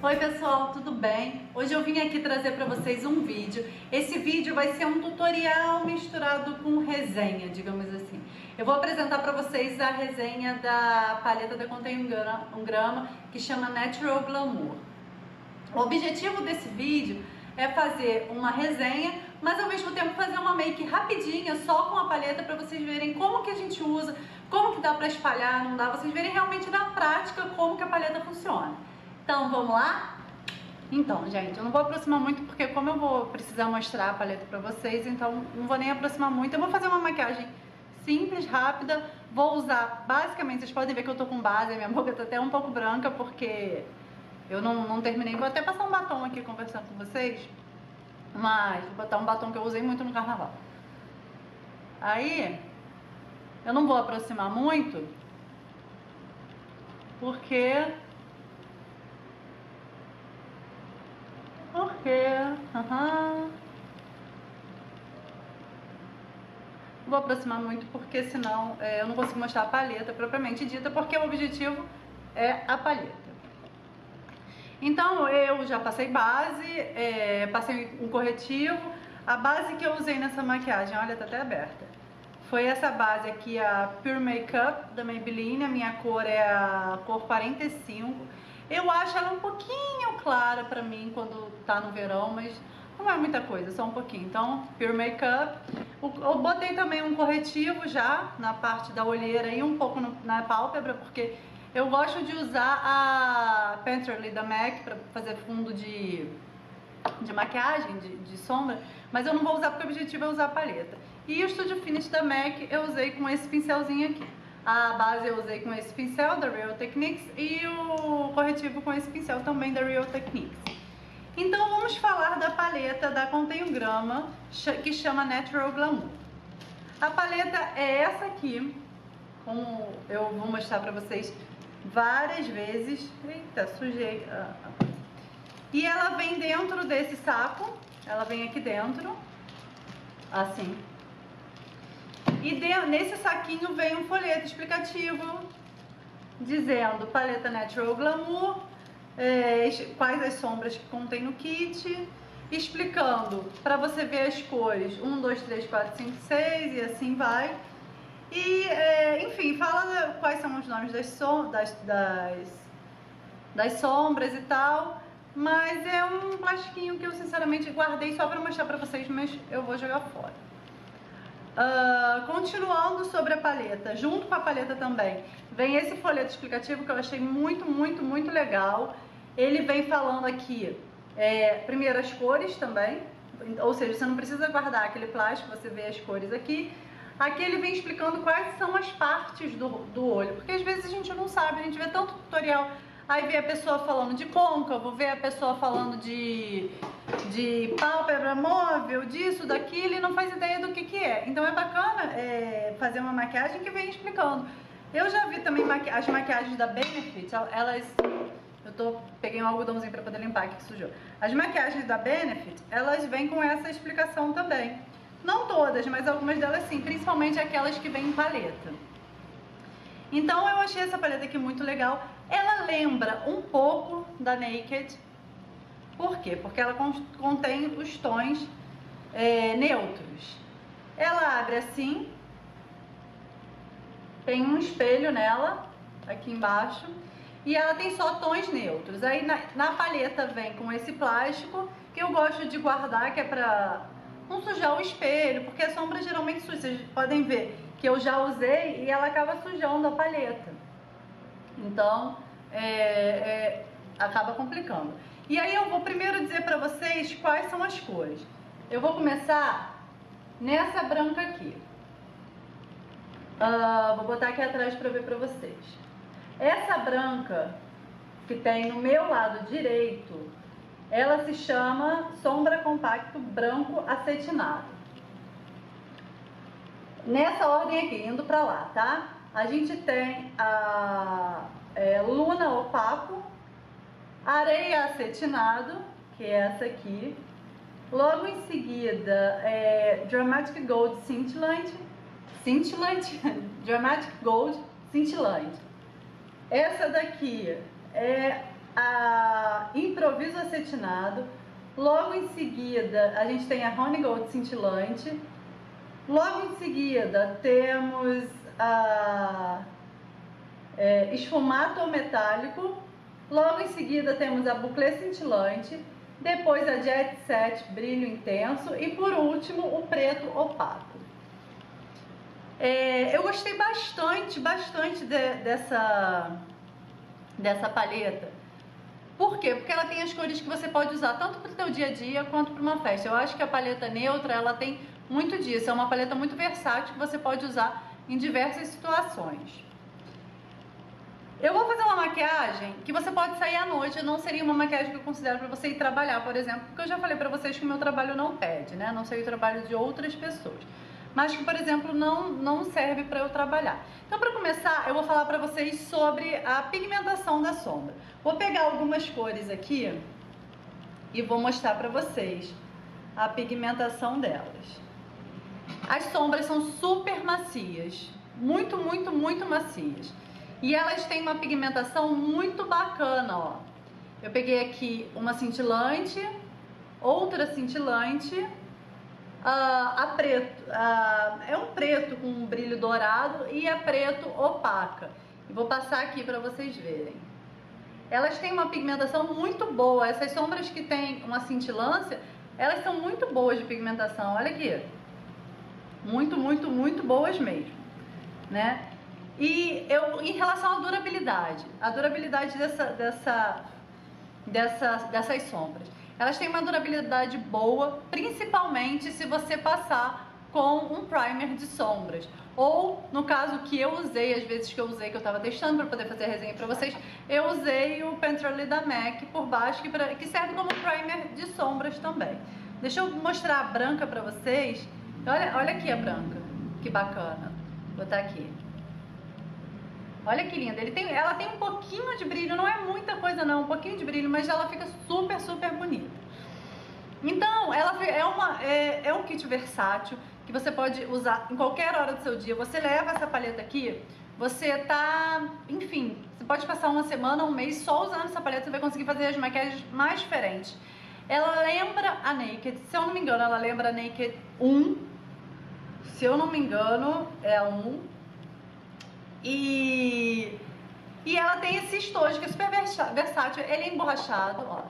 Oi pessoal, tudo bem? Hoje eu vim aqui trazer para vocês um vídeo. Esse vídeo vai ser um tutorial misturado com resenha, digamos assim. Eu vou apresentar para vocês a resenha da paleta da Contém 1 grama, que chama Natural Glamour. O objetivo desse vídeo é fazer uma resenha, mas ao mesmo tempo fazer uma make rapidinha, só com a paleta, para vocês verem como que a gente usa, como que dá para espalhar, não dá, vocês verem realmente na prática como que a paleta funciona. Então, vamos lá? Então, gente, eu não vou aproximar muito porque como eu vou precisar mostrar a paleta pra vocês, então não vou nem aproximar muito. Eu vou fazer uma maquiagem simples, rápida. Vou usar, basicamente, vocês podem ver que eu tô com base, minha boca tá até um pouco branca porque eu não terminei. Vou até passar um batom aqui conversando com vocês, mas vou botar um batom que eu usei muito no carnaval. Aí, eu não vou aproximar muito porque... Não vou aproximar muito porque senão eu não consigo mostrar a paleta propriamente dita, porque o objetivo é a paleta. Então eu já passei base, passei um corretivo. A base que eu usei nessa maquiagem, olha, tá até aberta, foi essa base aqui, a Pure Makeup da Maybelline. A minha cor é a cor 45. Eu acho ela um pouquinho clara pra mim quando tá no verão, mas não é muita coisa, só um pouquinho. Então, Pure Makeup. Eu botei também um corretivo já na parte da olheira e um pouco na pálpebra, porque eu gosto de usar a Painterly da MAC pra fazer fundo de maquiagem, de sombra, mas eu não vou usar porque o objetivo é usar a paleta. E o Studio Finish da MAC eu usei com esse pincelzinho aqui. A base eu usei com esse pincel da Real Techniques e o corretivo com esse pincel também da Real Techniques. Então vamos falar da paleta da Contém 1 grama, que chama Natural Glamour. A paleta é essa aqui, como eu vou mostrar pra vocês várias vezes. Eita, sujei a coisa. E ela vem dentro desse saco, ela vem aqui dentro, assim. E nesse saquinho vem um folheto explicativo dizendo paleta Natural Glamour, quais as sombras que contém no kit, explicando para você ver as cores 1, 2, 3, 4, 5, 6 e assim vai. E enfim, fala quais são os nomes das sombras e tal. Mas é um plastiquinho que eu sinceramente guardei só para mostrar para vocês, mas eu vou jogar fora. Continuando sobre a paleta, junto com a paleta também vem esse folheto explicativo que eu achei muito legal. Ele vem falando aqui primeiro as cores também, ou seja, você não precisa guardar aquele plástico, você vê as cores aqui. Aqui ele vem explicando quais são as partes do olho, porque às vezes a gente não sabe, a gente vê tanto tutorial, aí vê a pessoa falando de côncavo, vê a pessoa falando de pálpebra móvel, disso, daquilo, e não faz ideia do que é. Então é bacana fazer uma maquiagem que vem explicando. Eu já vi também as maquiagens da Benefit, elas... peguei um algodãozinho pra poder limpar aqui que sujou. As maquiagens da Benefit, elas vêm com essa explicação também. Não todas, mas algumas delas sim, principalmente aquelas que vêm em paleta. Então eu achei essa paleta aqui muito legal. Ela lembra um pouco da Naked. Por quê? Porque ela contém os tons neutros. Ela abre assim. Tem um espelho nela, aqui embaixo. E ela tem só tons neutros. Aí na paleta vem com esse plástico, que eu gosto de guardar, que é pra não sujar o espelho, porque a sombra geralmente suja. Vocês podem ver que eu já usei e ela acaba sujando a paleta. Então, acaba complicando. E aí eu vou primeiro dizer pra vocês quais são as cores. Eu vou começar nessa branca aqui. Vou botar aqui atrás pra ver pra vocês. Essa branca que tem no meu lado direito, ela se chama Sombra Compacto Branco Acetinado. Nessa ordem aqui, indo pra lá, tá? A gente tem a Luna Opaco, Areia Acetinado, que é essa aqui. Logo em seguida, Dramatic Gold Cintilante, Dramatic Gold Cintilante. Essa daqui é a Improviso Acetinado. Logo em seguida, a gente tem a Honey Gold Cintilante. Logo em seguida, temos a Esfumato Metálico. Logo em seguida, temos a Bouclé Cintilante. Depois a Jet Set Brilho Intenso. E por último, o Preto Opaco. Eu gostei bastante dessa paleta. Por quê? Porque ela tem as cores que você pode usar tanto para o seu dia a dia quanto para uma festa. Eu acho que a paleta neutra, ela tem muito disso. É uma paleta muito versátil que você pode usar em diversas situações. Eu vou fazer uma maquiagem que você pode sair à noite. Não seria uma maquiagem que eu considero para você ir trabalhar, por exemplo, porque eu já falei para vocês que o meu trabalho não pede, né? Não sei o trabalho de outras pessoas. Mas que, por exemplo, não serve para eu trabalhar. Então, para começar, eu vou falar para vocês sobre a pigmentação da sombra. Vou pegar algumas cores aqui e vou mostrar para vocês a pigmentação delas. As sombras são super macias, muito macias. E elas têm uma pigmentação muito bacana, ó. Eu peguei aqui uma cintilante, outra cintilante, a preto, é um preto com um brilho dourado e a preto opaca. E vou passar aqui para vocês verem. Elas têm uma pigmentação muito boa. Essas sombras que tem uma cintilância, elas são muito boas de pigmentação. Olha aqui, muito boas mesmo, né? E em relação à durabilidade, dessas sombras. Elas têm uma durabilidade boa, principalmente se você passar com um primer de sombras. Ou, no caso que eu usei, às vezes que eu estava testando para poder fazer a resenha para vocês, eu usei o Painterly da MAC por baixo, que serve como primer de sombras também. Deixa eu mostrar a branca para vocês. Olha aqui a branca, que bacana. Vou botar aqui. Olha que linda, ela tem um pouquinho de brilho, não é muita coisa não, um pouquinho de brilho, mas ela fica super bonita. Então, ela é um kit versátil que você pode usar em qualquer hora do seu dia. Você leva essa paleta aqui, você enfim, você pode passar uma semana, um mês só usando essa paleta, você vai conseguir fazer as maquiagens mais diferentes. Ela lembra a Naked, se eu não me engano, ela lembra a Naked 1, se eu não me engano, é a 1. E ela tem esse estojo que é super versátil. Ele é emborrachado, ó.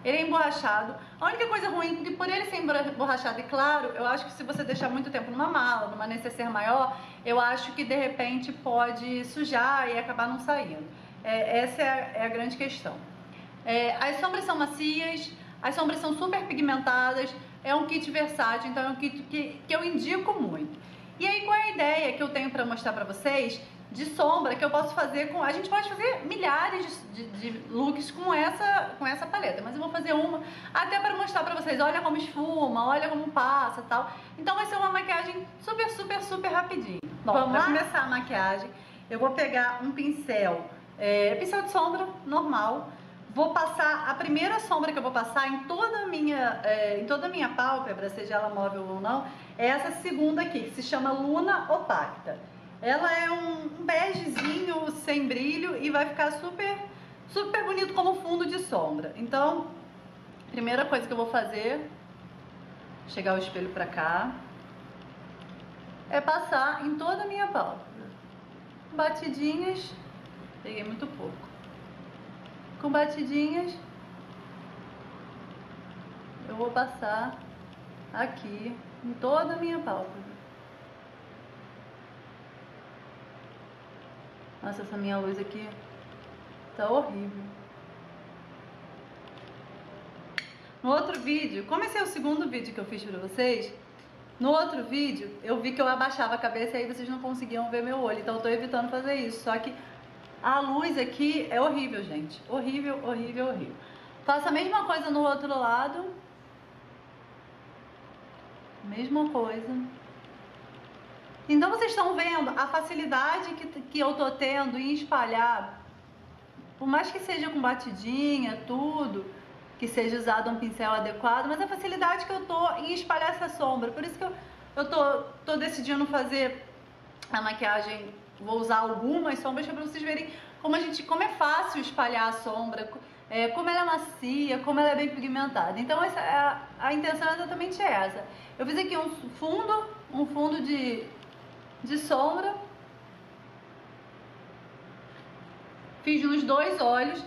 Ele é emborrachado. A única coisa ruim é que por ele ser emborrachado, e claro, eu acho que se você deixar muito tempo numa mala, numa necessaire maior, eu acho que de repente pode sujar e acabar não saindo. Essa é a grande questão. As sombras são macias, as sombras são super pigmentadas, é um kit versátil, então é um kit que eu indico muito. E aí, qual é a ideia que eu tenho para mostrar para vocês de sombra que eu posso fazer com... A gente pode fazer milhares de looks com essa paleta, mas eu vou fazer uma até para mostrar para vocês. Olha como esfuma, olha como passa e tal. Então vai ser uma maquiagem super rapidinho. Bom, vamos lá? Começar a maquiagem, eu vou pegar um pincel, pincel de sombra normal. Vou passar, a primeira sombra que eu vou passar em toda a minha pálpebra, seja ela móvel ou não, é essa segunda aqui, que se chama Luna Opacta. Ela é um begezinho sem brilho e vai ficar super bonito como fundo de sombra. Então, primeira coisa que eu vou fazer, chegar o espelho pra cá, é passar em toda a minha pálpebra. Batidinhas, peguei muito pouco. Com batidinhas, eu vou passar aqui em toda a minha pálpebra. Nossa, essa minha luz aqui tá horrível. No outro vídeo, como esse é o segundo vídeo que eu fiz pra vocês, no outro vídeo eu vi que eu abaixava a cabeça e aí vocês não conseguiam ver meu olho, então eu tô evitando fazer isso, só que a luz aqui é horrível, gente. Horrível. Faço a mesma coisa no outro lado. Mesma coisa. Então vocês estão vendo a facilidade que eu tô tendo em espalhar. Por mais que seja com batidinha, tudo, que seja usado um pincel adequado, mas a facilidade que eu tô em espalhar essa sombra. Por isso que eu tô decidindo fazer a maquiagem vou usar algumas sombras para vocês verem como é fácil espalhar a sombra, como ela é macia, como ela é bem pigmentada. Então a intenção é exatamente essa. Eu fiz aqui um fundo de sombra, fiz nos dois olhos.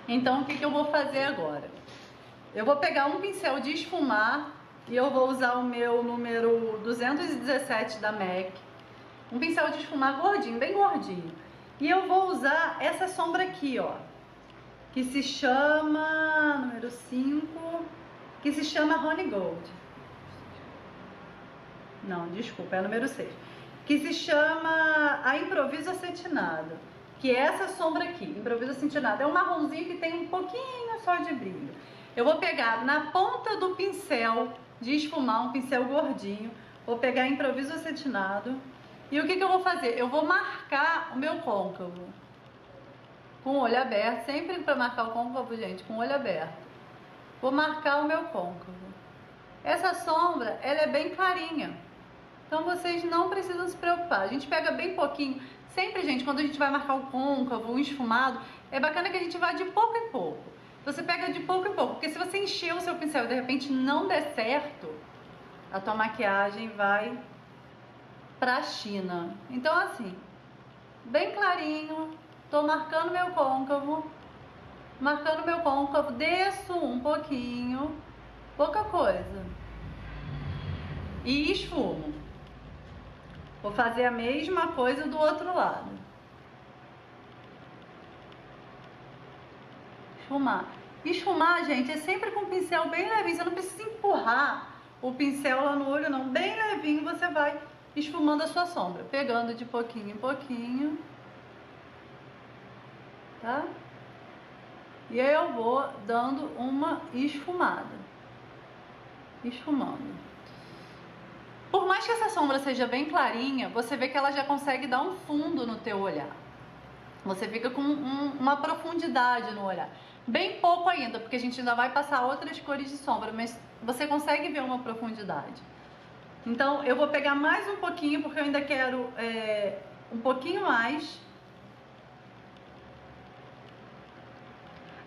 Então o que eu vou fazer agora? Eu vou pegar um pincel de esfumar e eu vou usar o meu número 217 da MAC. Um pincel de esfumar gordinho, bem gordinho. E eu vou usar essa sombra aqui, ó, que se chama, número 5, que se chama Honey Gold. Não, desculpa, é a número 6. Que se chama a Improviso Acetinado, que é essa sombra aqui, Improviso Acetinado. É um marronzinho que tem um pouquinho só de brilho. Eu vou pegar na ponta do pincel de esfumar, um pincel gordinho, vou pegar Improviso Acetinado. E o que eu vou fazer? Eu vou marcar o meu côncavo com o olho aberto, sempre para marcar o côncavo, gente, com o olho aberto. Vou marcar o meu côncavo. Essa sombra, ela é bem clarinha, então vocês não precisam se preocupar. A gente pega bem pouquinho. Sempre, gente, quando a gente vai marcar o côncavo, o esfumado, é bacana que a gente vá de pouco em pouco. Você pega de pouco em pouco, porque se você encher o seu pincel e de repente não der certo, a tua maquiagem vai pra China. Então assim, bem clarinho, tô marcando meu côncavo, desço um pouquinho, pouca coisa, e esfumo. Vou fazer a mesma coisa do outro lado. Esfumar, gente, é sempre com o pincel bem levinho, você não precisa empurrar o pincel lá no olho não, bem levinho você vai esfumando a sua sombra, pegando de pouquinho em pouquinho, tá? E aí eu vou dando uma esfumada, esfumando. Por mais que essa sombra seja bem clarinha, você vê que ela já consegue dar um fundo no teu olhar. Você fica com uma profundidade no olhar. Bem pouco ainda, porque a gente ainda vai passar outras cores de sombra, mas você consegue ver uma profundidade. Então eu vou pegar mais um pouquinho, porque eu ainda quero um pouquinho mais.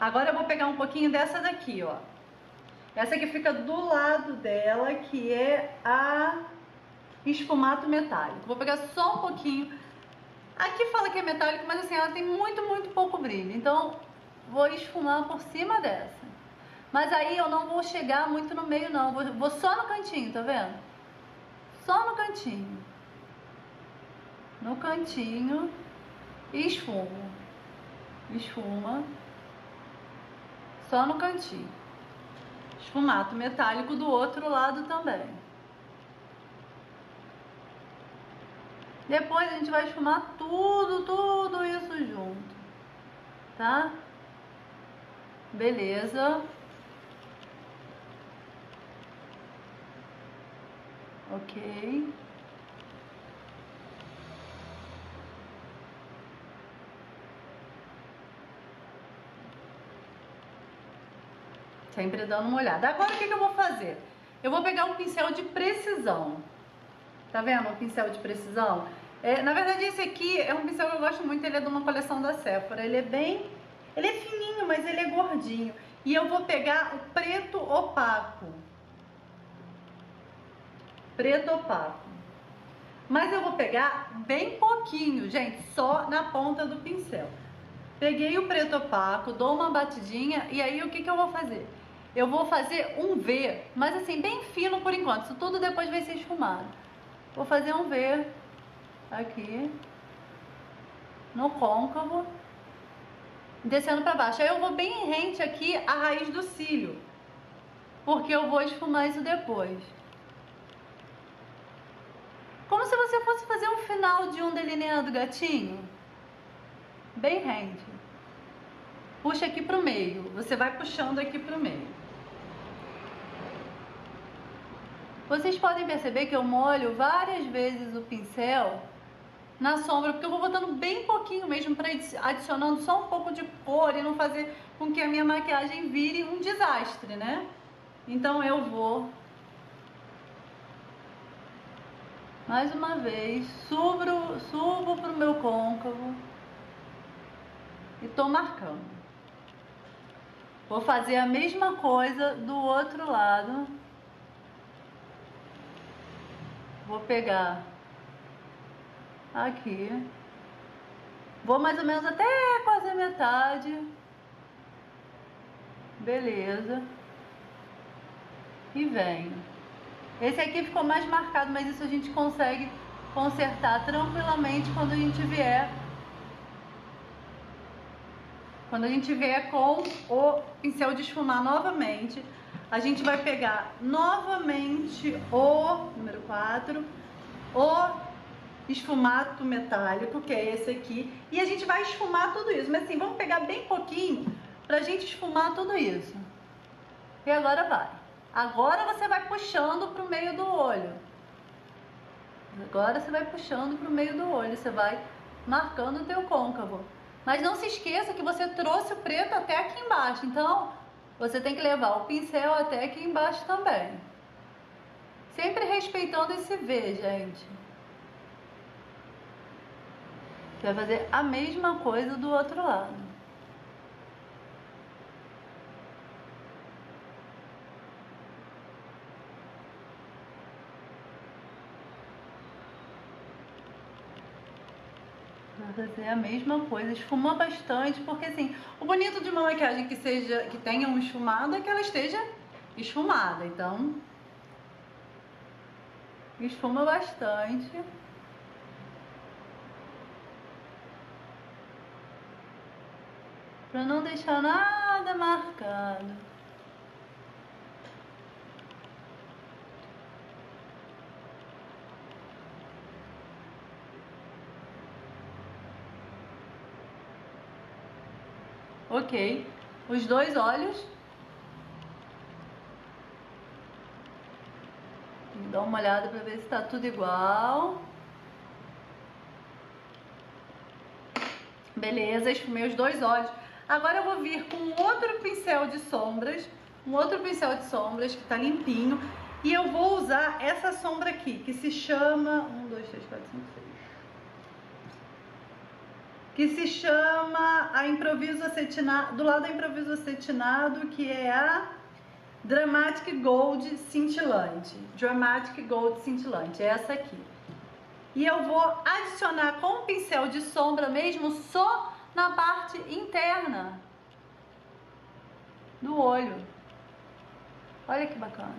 Agora eu vou pegar um pouquinho dessa daqui, ó. Essa que fica do lado dela, que é a esfumato metálico. Vou pegar só um pouquinho. Aqui fala que é metálico, mas assim, ela tem muito pouco brilho. Então vou esfumar por cima dessa. Mas aí eu não vou chegar muito no meio não, vou só no cantinho, tá vendo? Só no cantinho. No cantinho. E esfumo. Esfuma. Só no cantinho. Esfumato metálico do outro lado também. Depois a gente vai esfumar tudo isso junto. Tá? Beleza. Ok. Sempre dando uma olhada. Agora o que eu vou fazer? Eu vou pegar um pincel de precisão. Tá vendo? Um pincel de precisão. Na verdade esse aqui é um pincel que eu gosto muito. Ele é de uma coleção da Sephora. Ele é fininho, mas ele é gordinho. E eu vou pegar o preto opaco. Preto opaco. Mas eu vou pegar bem pouquinho, gente. Só na ponta do pincel. Peguei o preto opaco, dou uma batidinha. E aí o que eu vou fazer? Eu vou fazer um V, mas assim, bem fino por enquanto. Isso tudo depois vai ser esfumado. Vou fazer um V aqui no côncavo, descendo para baixo. Aí eu vou bem rente aqui a raiz do cílio, porque eu vou esfumar isso depois. Como se você fosse fazer um final de um delineado gatinho. Bem rente. Puxa aqui pro meio. Você vai puxando aqui pro meio. Vocês podem perceber que eu molho várias vezes o pincel na sombra, porque eu vou botando bem pouquinho mesmo, para adicionando só um pouco de cor e não fazer com que a minha maquiagem vire um desastre, né? Então eu vou Mais uma vez, subo pro meu côncavo e tô marcando. Vou fazer a mesma coisa do outro lado. Vou pegar aqui. Vou mais ou menos até quase a metade. Beleza. E venho. Esse aqui ficou mais marcado, mas isso a gente consegue consertar tranquilamente quando a gente vier. Quando a gente vier com o pincel de esfumar novamente, a gente vai pegar novamente o número 4, o esfumato metálico, que é esse aqui, e a gente vai esfumar tudo isso. Mas assim, vamos pegar bem pouquinho pra gente esfumar tudo isso. E agora vai. Agora você vai puxando pro meio do olho. Agora você vai puxando pro meio do olho, você vai marcando o teu côncavo. Mas não se esqueça que você trouxe o preto até aqui embaixo, então você tem que levar o pincel até aqui embaixo também. Sempre respeitando esse V, gente. Você vai fazer a mesma coisa do outro lado. Vai fazer a mesma coisa, esfuma bastante, porque assim, o bonito de uma maquiagem que tenha um esfumado é que ela esteja esfumada, então esfuma bastante. Pra não deixar nada marcado. Ok, os dois olhos. Dá uma olhada para ver se tá tudo igual. Beleza, esfumei os dois olhos. Agora eu vou vir com outro pincel de sombras, que tá limpinho, e eu vou usar essa sombra aqui, que se chama 1, 2, 3, 4, 5, 6. Que se chama a Improviso Acetinado, do lado da Improviso Acetinado, que é a Dramatic Gold Cintilante. Dramatic Gold Cintilante, é essa aqui. E eu vou adicionar com o pincel de sombra mesmo, só na parte interna do olho. Olha que bacana.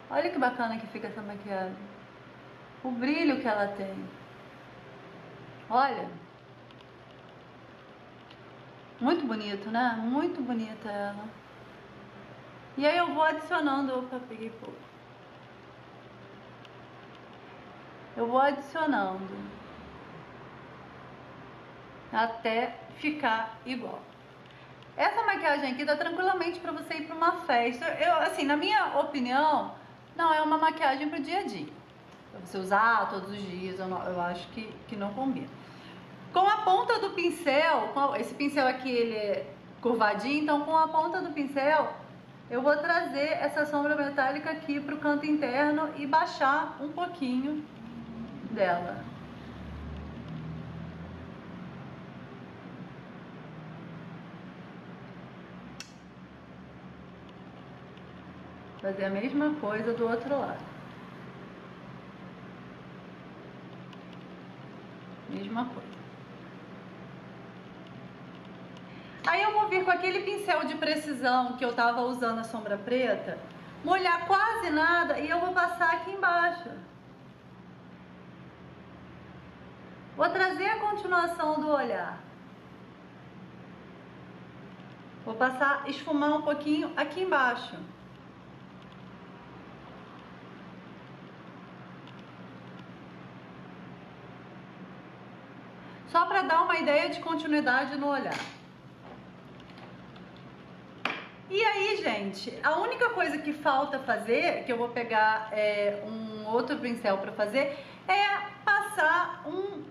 Olha que bacana que fica essa maquiagem. O brilho que ela tem. Olha. Muito bonito, né? Muito bonita ela. E aí eu vou adicionando... Opa, peguei pouco. Eu vou adicionando até ficar igual. Essa maquiagem aqui dá tranquilamente para você ir para uma festa. Assim, na minha opinião, não é uma maquiagem para o dia a dia. Para você usar todos os dias, eu acho que não combina. Com a ponta do pincel, esse pincel aqui ele é curvadinho, então com a ponta do pincel eu vou trazer essa sombra metálica aqui para o canto interno e baixar um pouquinho dela. Fazer a mesma coisa do outro lado. Mesma coisa. Aí eu vou vir com aquele pincel de precisão que eu tava usando a sombra preta, molhar quase nada e eu vou passar aqui embaixo. Vou trazer a continuação do olhar. Vou passar, esfumar um pouquinho aqui embaixo. Só para dar uma ideia de continuidade no olhar. E aí, gente, a única coisa que falta fazer, que eu vou pegar um outro pincel para fazer, é passar um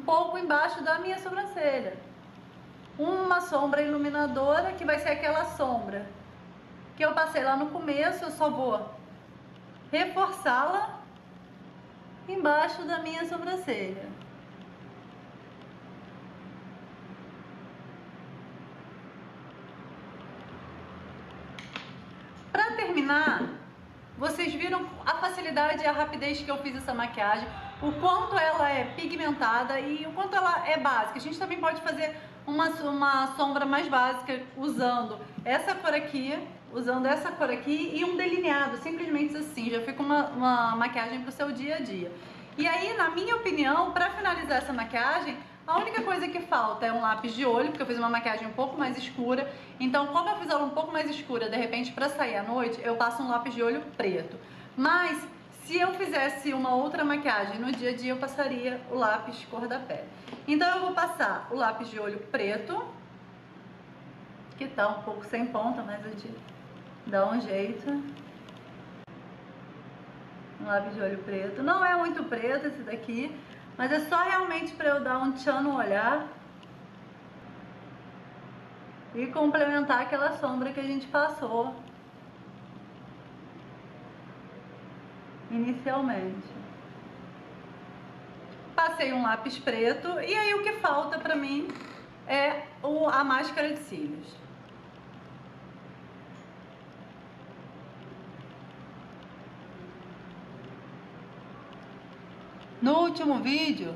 pouco embaixo da minha sobrancelha. Uma sombra iluminadora, que vai ser aquela sombra que eu passei lá no começo, eu só vou reforçá-la embaixo da minha sobrancelha. Para terminar, vocês viram a facilidade e a rapidez que eu fiz essa maquiagem, o quanto ela é pigmentada e o quanto ela é básica. A gente também pode fazer uma sombra mais básica usando essa cor aqui, e um delineado, simplesmente assim, já fica uma maquiagem para o seu dia a dia. E aí, na minha opinião, para finalizar essa maquiagem, a única coisa que falta é um lápis de olho, porque eu fiz uma maquiagem um pouco mais escura. Então, como eu fiz ela um pouco mais escura, de repente, para sair à noite, eu passo um lápis de olho preto. Mas, se eu fizesse uma outra maquiagem no dia a dia, eu passaria o lápis cor da pele. Então, eu vou passar o lápis de olho preto, que tá um pouco sem ponta, mas a gente dá um jeito. Um lápis de olho preto. Não é muito preto esse daqui, mas é só realmente para eu dar um tchan no olhar e complementar aquela sombra que a gente passou inicialmente. Passei um lápis preto e aí o que falta pra mim é a máscara de cílios. No último vídeo,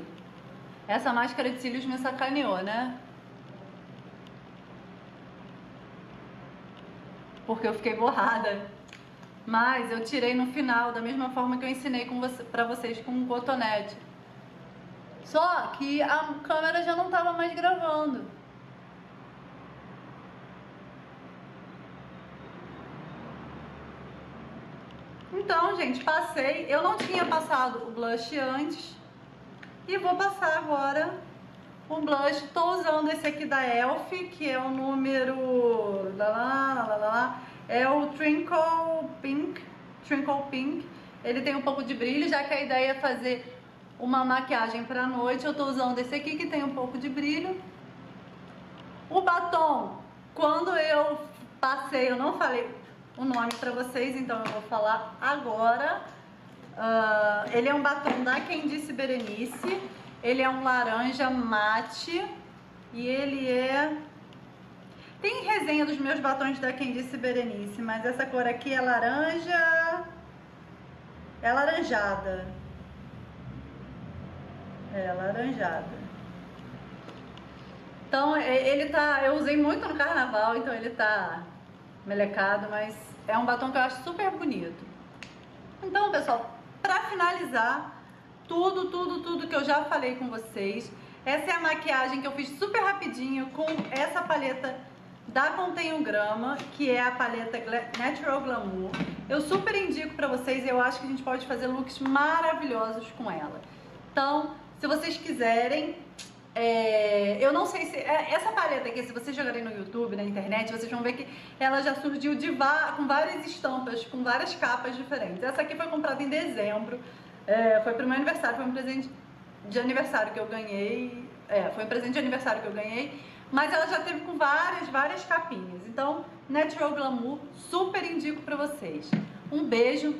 essa máscara de cílios me sacaneou, né? Porque eu fiquei borrada. Mas eu tirei no final, da mesma forma que eu ensinei pra vocês com um cotonete. Só que a câmera já não estava mais gravando. Então, gente, passei. Eu não tinha passado o blush antes. E vou passar agora o blush. Tô usando esse aqui da Elf, que é o número... É o Twinkle Pink. Ele tem um pouco de brilho, já que a ideia é fazer uma maquiagem pra noite. Eu tô usando esse aqui, que tem um pouco de brilho. O batom, quando eu passei, eu não falei o nome pra vocês, então eu vou falar agora. Ele é um batom da Quem Disse Berenice. Ele é um laranja mate. E ele é... Tem resenha dos meus batons da Quem Disse Berenice, mas essa cor aqui é laranja... É laranjada. É laranjada. Então, ele tá... Eu usei muito no carnaval, então ele tá melecado, mas é um batom que eu acho super bonito. Então, pessoal, pra finalizar, tudo que eu já falei com vocês, essa é a maquiagem que eu fiz super rapidinho com essa paleta da Contém um Grama, que é a paleta Natural Glamour. Eu super indico pra vocês e eu acho que a gente pode fazer looks maravilhosos com ela. Então, se vocês quiserem, eu não sei se... essa paleta aqui, se vocês jogarem no YouTube, na internet, vocês vão ver que ela já surgiu com várias estampas, com várias capas diferentes. Essa aqui foi comprada em dezembro, foi pro meu aniversário, foi um presente de aniversário que eu ganhei. Foi um presente de aniversário que eu ganhei, mas ela já teve com várias capinhas. Então, Natural Glamour, super indico pra vocês. Um beijo!